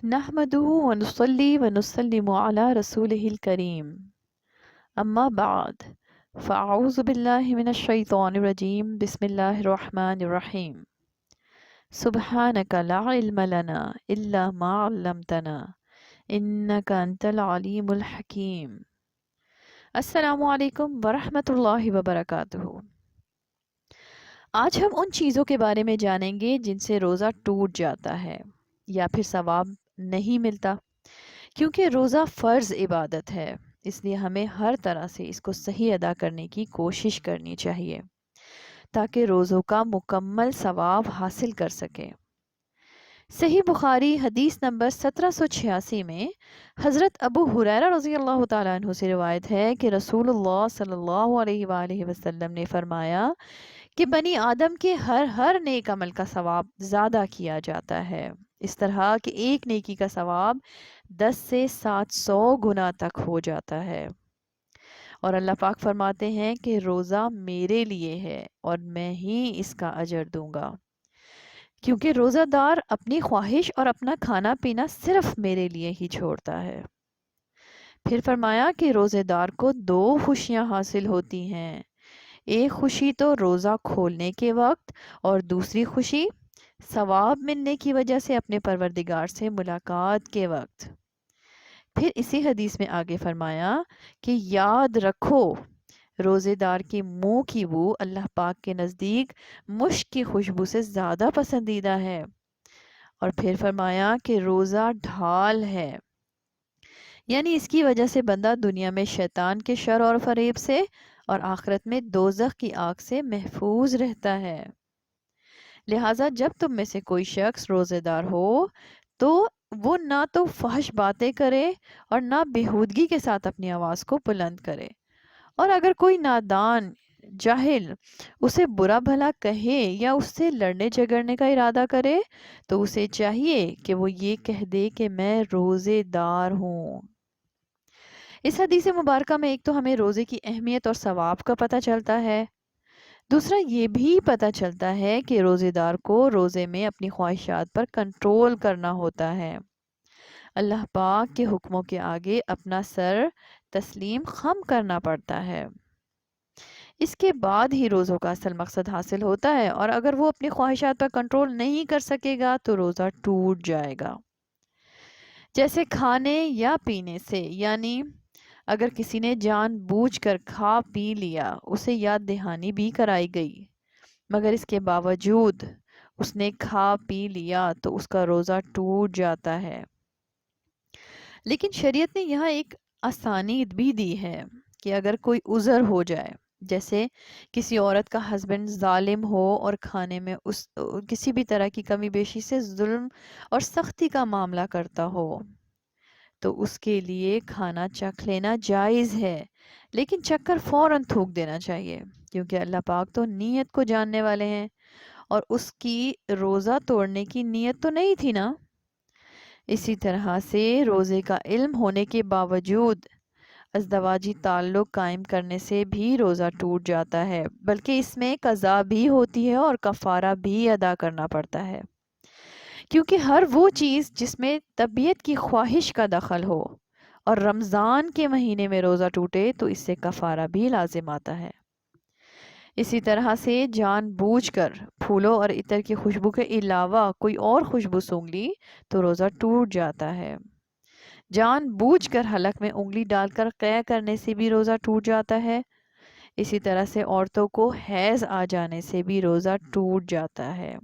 نحمده ونصلي ونسلم على رسوله الكريم أما بعد فأعوذ بالله من الشيطان الرجيم بسم الله الرحمن الرحيم سبحانك لا علم لنا إلا ما علمتنا إنك أنت العليم الحكيم السلام علیکم ورحمۃ اللہ وبرکاتہ۔ آج ہم ان چیزوں کے بارے میں جانیں گے جن سے روزہ ٹوٹ جاتا ہے یا پھر ثواب نہیں ملتا، کیونکہ روزہ فرض عبادت ہے، اس لیے ہمیں ہر طرح سے اس کو صحیح ادا کرنے کی کوشش کرنی چاہیے تاکہ روزوں کا مکمل ثواب حاصل کر سکیں۔ صحیح بخاری حدیث نمبر 1786 میں حضرت ابو ہریرہ رضی اللہ تعالیٰ عنہ سے روایت ہے کہ رسول اللہ صلی اللہ علیہ وآلہ وسلم نے فرمایا کہ بنی آدم کے ہر نیک عمل کا ثواب زیادہ کیا جاتا ہے، اس طرح کہ ایک نیکی کا ثواب 10 سے 700 گنا تک ہو جاتا ہے۔ اور اللہ پاک فرماتے ہیں کہ روزہ میرے لیے ہے اور میں ہی اس کا اجر دوں گا، کیونکہ روزہ دار اپنی خواہش اور اپنا کھانا پینا صرف میرے لیے ہی چھوڑتا ہے۔ پھر فرمایا کہ روزے دار کو 2 خوشیاں حاصل ہوتی ہیں، ایک خوشی تو روزہ کھولنے کے وقت اور دوسری خوشی ثواب ملنے کی وجہ سے اپنے پروردگار سے ملاقات کے وقت۔ پھر اسی حدیث میں آگے فرمایا کہ یاد رکھو روزے دار کے منہ کی بو اللہ پاک کے نزدیک مشک کی خوشبو سے زیادہ پسندیدہ ہے۔ اور پھر فرمایا کہ روزہ ڈھال ہے، یعنی اس کی وجہ سے بندہ دنیا میں شیطان کے شر اور فریب سے اور آخرت میں دوزخ کی آگ سے محفوظ رہتا ہے۔ لہٰذا جب تم میں سے کوئی شخص روزے دار ہو تو وہ نہ تو فحش باتیں کرے اور نہ بیہودگی کے ساتھ اپنی آواز کو بلند کرے، اور اگر کوئی نادان جاہل اسے برا بھلا کہے یا اس سے لڑنے جھگڑنے کا ارادہ کرے تو اسے چاہیے کہ وہ یہ کہہ دے کہ میں روزے دار ہوں۔ اس حدیث مبارکہ میں ایک تو ہمیں روزے کی اہمیت اور ثواب کا پتہ چلتا ہے، دوسرا یہ بھی پتہ چلتا ہے کہ روزے دار کو روزے میں اپنی خواہشات پر کنٹرول کرنا ہوتا ہے، اللہ پاک کے حکموں کے آگے اپنا سر تسلیم خم کرنا پڑتا ہے، اس کے بعد ہی روزوں کا اصل مقصد حاصل ہوتا ہے، اور اگر وہ اپنی خواہشات پر کنٹرول نہیں کر سکے گا تو روزہ ٹوٹ جائے گا۔ جیسے کھانے یا پینے سے، یعنی اگر کسی نے جان بوجھ کر کھا پی لیا، اسے یاد دہانی بھی کرائی گئی مگر اس کے باوجود اس نے کھا پی لیا تو اس کا روزہ ٹوٹ جاتا ہے۔ لیکن شریعت نے یہاں ایک آسانیت بھی دی ہے کہ اگر کوئی عذر ہو جائے، جیسے کسی عورت کا ہسبینڈ ظالم ہو اور کھانے میں کسی بھی طرح کی کمی بیشی سے ظلم اور سختی کا معاملہ کرتا ہو، تو اس کے لیے کھانا چکھ لینا جائز ہے، لیکن چکھ کر فوراً تھوک دینا چاہیے، کیونکہ اللہ پاک تو نیت کو جاننے والے ہیں، اور اس کی روزہ توڑنے کی نیت تو نہیں تھی نا۔ اسی طرح سے روزے کا علم ہونے کے باوجود ازدواجی تعلق قائم کرنے سے بھی روزہ ٹوٹ جاتا ہے، بلکہ اس میں قضا بھی ہوتی ہے اور کفارہ بھی ادا کرنا پڑتا ہے، کیونکہ ہر وہ چیز جس میں طبیعت کی خواہش کا دخل ہو اور رمضان کے مہینے میں روزہ ٹوٹے تو اس سے کفارہ بھی لازم آتا ہے۔ اسی طرح سے جان بوجھ کر پھولوں اور عطر کی خوشبو کے علاوہ کوئی اور خوشبو سونگھ لی تو روزہ ٹوٹ جاتا ہے۔ جان بوجھ کر حلق میں انگلی ڈال کر قے کرنے سے بھی روزہ ٹوٹ جاتا ہے۔ اسی طرح سے عورتوں کو حیض آ جانے سے بھی روزہ ٹوٹ جاتا ہے۔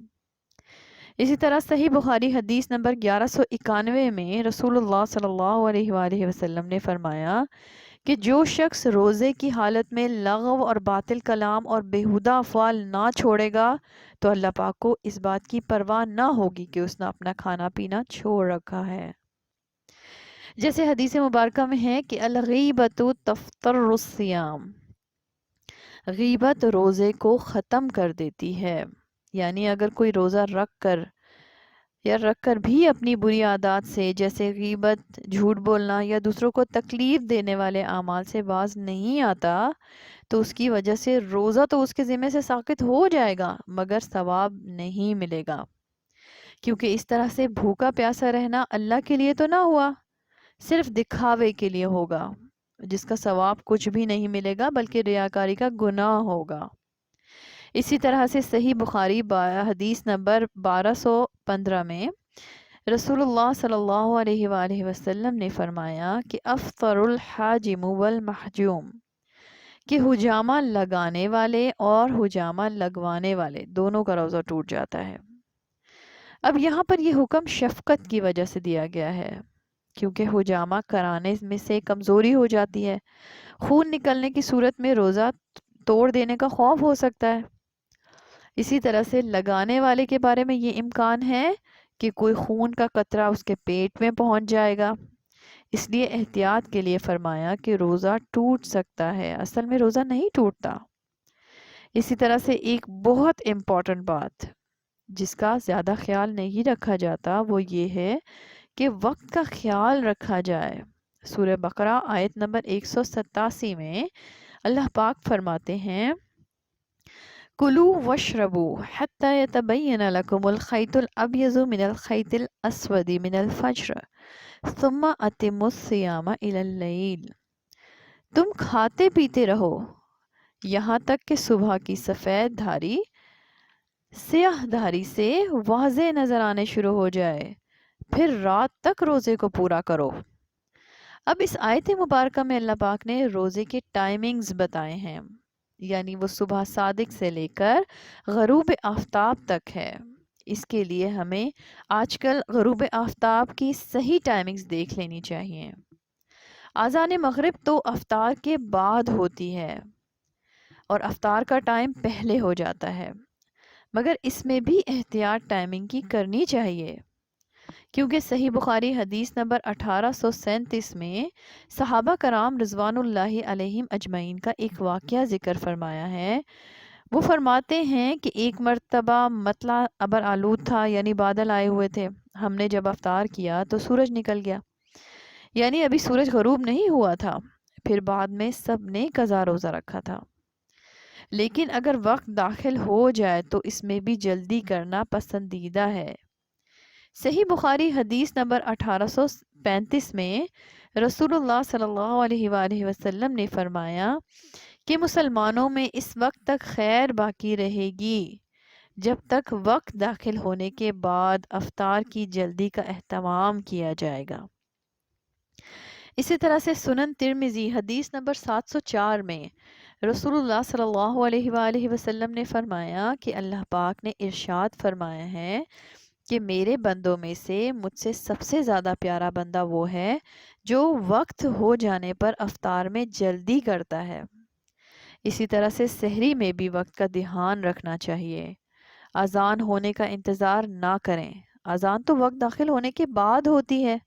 اسی طرح صحیح بخاری حدیث نمبر 1191 میں رسول اللہ صلی اللہ علیہ وآلہ وسلم نے فرمایا کہ جو شخص روزے کی حالت میں لغو اور باطل کلام اور بیہودہ افعال نہ چھوڑے گا تو اللہ پاک کو اس بات کی پرواہ نہ ہوگی کہ اس نے اپنا کھانا پینا چھوڑ رکھا ہے۔ جیسے حدیث مبارکہ میں ہے کہ الغیبۃ تفطر الصیام، غیبت روزے کو ختم کر دیتی ہے، یعنی اگر کوئی روزہ رکھ کر بھی اپنی بری عادات سے جیسے غیبت، جھوٹ بولنا یا دوسروں کو تکلیف دینے والے اعمال سے باز نہیں آتا تو اس کی وجہ سے روزہ تو اس کے ذمہ سے ساقط ہو جائے گا مگر ثواب نہیں ملے گا، کیونکہ اس طرح سے بھوکا پیاسا رہنا اللہ کے لیے تو نہ ہوا، صرف دکھاوے کے لیے ہوگا، جس کا ثواب کچھ بھی نہیں ملے گا بلکہ ریاکاری کا گناہ ہوگا۔ اسی طرح سے صحیح بخاری حدیث نمبر 1215 میں رسول اللہ صلی اللہ علیہ وآلہ وسلم نے فرمایا کہ افطر الحاجم والمحجوم، کہ حجامہ لگانے والے اور حجامہ لگوانے والے دونوں کا روزہ ٹوٹ جاتا ہے۔ اب یہاں پر یہ حکم شفقت کی وجہ سے دیا گیا ہے، کیونکہ حجامہ کرانے میں سے کمزوری ہو جاتی ہے، خون نکلنے کی صورت میں روزہ توڑ دینے کا خوف ہو سکتا ہے۔ اسی طرح سے لگانے والے کے بارے میں یہ امکان ہے کہ کوئی خون کا قطرہ اس کے پیٹ میں پہنچ جائے گا، اس لیے احتیاط کے لیے فرمایا کہ روزہ ٹوٹ سکتا ہے، اصل میں روزہ نہیں ٹوٹتا۔ اسی طرح سے ایک بہت امپورٹنٹ بات جس کا زیادہ خیال نہیں رکھا جاتا وہ یہ ہے کہ وقت کا خیال رکھا جائے۔ سورہ بقرہ آیت نمبر 187 میں اللہ پاک فرماتے ہیں کُلُوا واشربوا حتى يتبين لكم الخيط الأبيض من الخيط الأسود من الفجر ثم أتموا الصيام إلى الليل، تم کھاتے پیتے رہو یہاں تک کہ صبح کی سفید دھاری سیاہ دھاری سے واضح نظر آنے شروع ہو جائے، پھر رات تک روزے کو پورا کرو۔ اب اس آیت مبارکہ میں اللہ پاک نے روزے کے ٹائمنگز بتائے ہیں، یعنی وہ صبح صادق سے لے کر غروب آفتاب تک ہے۔ اس کے لیے ہمیں آج کل غروب آفتاب کی صحیح ٹائمنگز دیکھ لینی چاہیے۔ اذان مغرب تو افطار کے بعد ہوتی ہے اور افطار کا ٹائم پہلے ہو جاتا ہے، مگر اس میں بھی احتیاط ٹائمنگ کی کرنی چاہیے، کیونکہ صحیح بخاری حدیث نمبر 1837 میں صحابہ کرام رضوان اللہ علیہم اجمعین کا ایک واقعہ ذکر فرمایا ہے۔ وہ فرماتے ہیں کہ ایک مرتبہ مطلع ابر آلود تھا، یعنی بادل آئے ہوئے تھے، ہم نے جب افطار کیا تو سورج نکل گیا، یعنی ابھی سورج غروب نہیں ہوا تھا، پھر بعد میں سب نے قضا روزہ رکھا تھا، لیکن اگر وقت داخل ہو جائے تو اس میں بھی جلدی کرنا پسندیدہ ہے۔ صحیح بخاری حدیث نمبر 1835 میں رسول اللہ صلی اللہ علیہ وآلہ وسلم نے فرمایا کہ مسلمانوں میں اس وقت تک خیر باقی رہے گی جب تک وقت داخل ہونے کے بعد افطار کی جلدی کا اہتمام کیا جائے گا۔ اسی طرح سے سنن ترمذی حدیث نمبر 704 میں رسول اللہ صلی اللہ علیہ وآلہ وسلم نے فرمایا کہ اللہ پاک نے ارشاد فرمایا ہے کہ میرے بندوں میں سے مجھ سے سب سے زیادہ پیارا بندہ وہ ہے جو وقت ہو جانے پر افطار میں جلدی کرتا ہے۔ اسی طرح سے سحری میں بھی وقت کا دھیان رکھنا چاہیے، اذان ہونے کا انتظار نہ کریں، اذان تو وقت داخل ہونے کے بعد ہوتی ہے،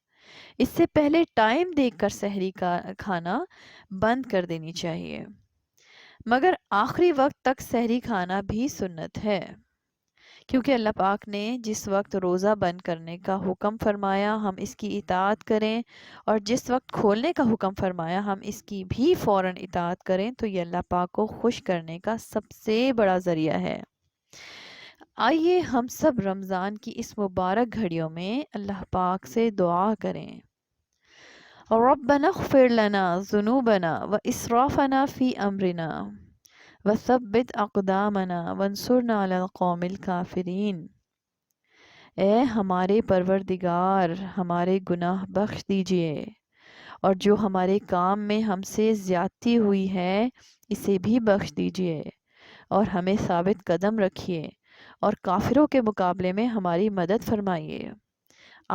اس سے پہلے ٹائم دیکھ کر سحری کا کھانا بند کر دینی چاہیے، مگر آخری وقت تک سحری کھانا بھی سنت ہے، کیونکہ اللہ پاک نے جس وقت روزہ بند کرنے کا حکم فرمایا ہم اس کی اطاعت کریں، اور جس وقت کھولنے کا حکم فرمایا ہم اس کی بھی فوراً اطاعت کریں، تو یہ اللہ پاک کو خوش کرنے کا سب سے بڑا ذریعہ ہے۔ آئیے ہم سب رمضان کی اس مبارک گھڑیوں میں اللہ پاک سے دعا کریں، ربنا اغفر لنا ذنوبنا واسرافنا فی امرنا وثبت اقدامنا وانصرنا علی القوم الکافرین۔ اے ہمارے پروردگار، ہمارے گناہ بخش دیجئے، اور جو ہمارے کام میں ہم سے زیادتی ہوئی ہے اسے بھی بخش دیجئے، اور ہمیں ثابت قدم رکھیے، اور کافروں کے مقابلے میں ہماری مدد فرمائیے،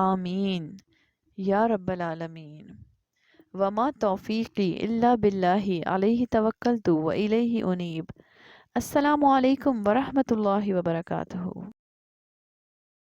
آمین یا رب العالمین۔ وما توفیقی الا باللہ علیہ توکلت و الیہ انیب۔ السلام علیکم ورحمۃ اللہ وبرکاتہ۔